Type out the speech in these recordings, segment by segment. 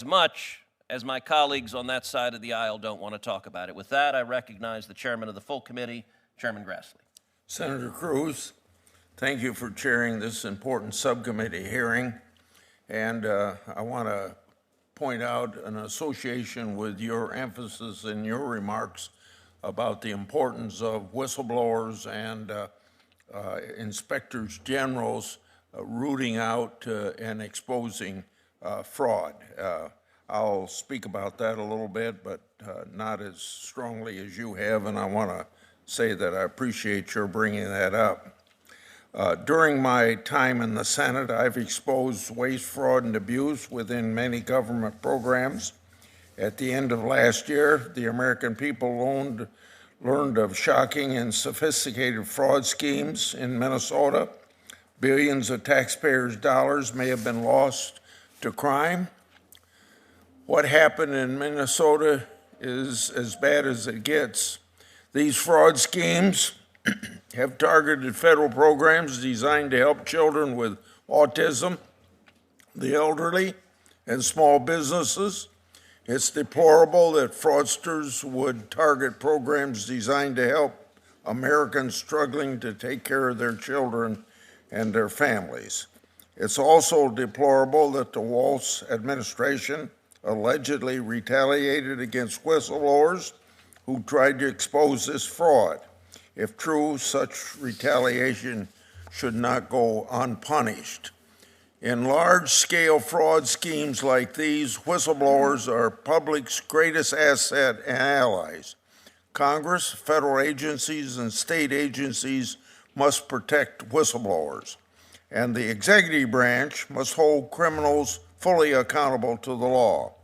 much as my colleagues on that side of the aisle don't want to talk about it. With that, I recognize the chairman of the full committee, Chairman Grassley. Senator Cruz, thank you for chairing this important subcommittee hearing. And I want to point out an association with your emphasis in your remarks about the importance of whistleblowers and inspectors generals rooting out and exposing fraud. I'll speak about that a little bit, but not as strongly as you have, and I want to say that I appreciate your bringing that up. During my time in the Senate, I've exposed waste, fraud, and abuse within many government programs. At the end of last year, the American people learned of shocking and sophisticated fraud schemes in Minnesota. Billions of taxpayers' dollars may have been lost to crime. What happened in Minnesota is as bad as it gets. These fraud schemes have targeted federal programs designed to help children with autism, the elderly, and small businesses. It's deplorable that fraudsters would target programs designed to help Americans struggling to take care of their children and their families. It's also deplorable that the Walz administration allegedly retaliated against whistleblowers who tried to expose this fraud. If true, such retaliation should not go unpunished. In large-scale fraud schemes like these, whistleblowers are public's greatest asset and allies. Congress, federal agencies, and state agencies must protect whistleblowers, and the executive branch must hold criminals fully accountable to the law.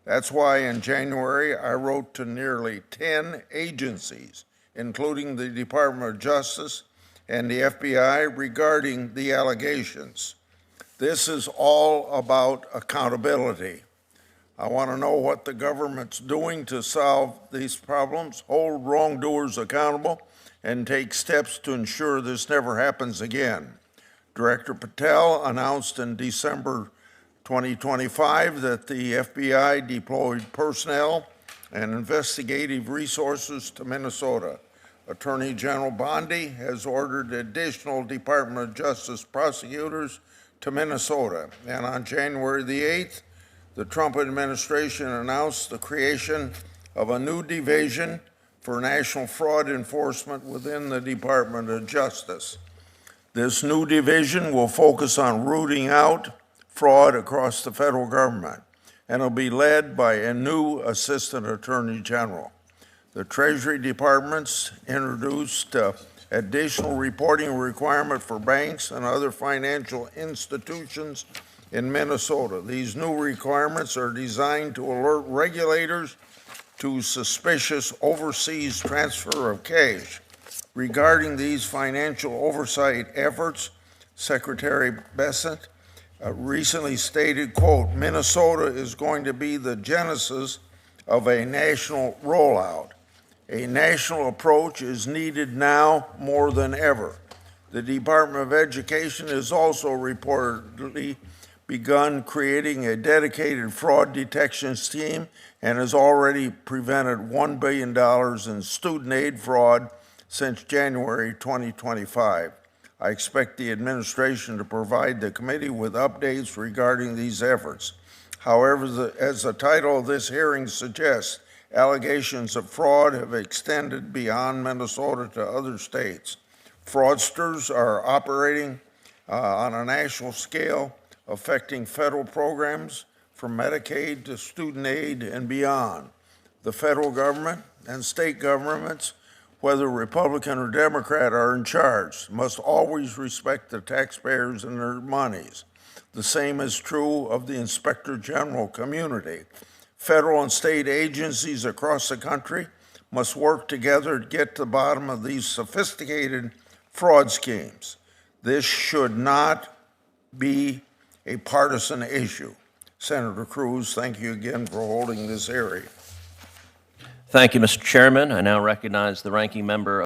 That's why in January I wrote to nearly 10 agencies, including the Department of Justice and the FBI, regarding the allegations. This is all about accountability. I want to know what the government's doing to solve these problems, hold wrongdoers accountable, and take steps to ensure this never happens again. Director Patel announced in December 2025 that the FBI deployed personnel and investigative resources to Minnesota. Attorney General Bondi has ordered additional Department of Justice prosecutors to Minnesota. And on January the 8th, the Trump administration announced the creation of a new division for national fraud enforcement within the Department of Justice. This new division will focus on rooting out fraud across the federal government, and will be led by a new Assistant Attorney General. The Treasury Department's introduced additional reporting requirement for banks and other financial institutions in Minnesota. These new requirements are designed to alert regulators to suspicious overseas transfer of cash. Regarding these financial oversight efforts, Secretary Bessent recently stated, quote, "Minnesota is going to be the genesis of a national rollout. A national approach is needed now more than ever." The Department of Education has also reportedly begun creating a dedicated fraud detection team and has already prevented $1 billion in student aid fraud since January 2025. I expect the administration to provide the committee with updates regarding these efforts. However, as the title of this hearing suggests, allegations of fraud have extended beyond Minnesota to other states. Fraudsters are operating on a national scale, affecting federal programs from Medicaid to student aid and beyond. The federal government and state governments, whether Republican or Democrat, are in charge, must always respect the taxpayers and their monies. The same is true of the Inspector General community. Federal and state agencies across the country must work together to get to the bottom of these sophisticated fraud schemes. This should not be a partisan issue. Senator Cruz, thank you again for holding this hearing. Thank you, Mr. Chairman. I now recognize the ranking member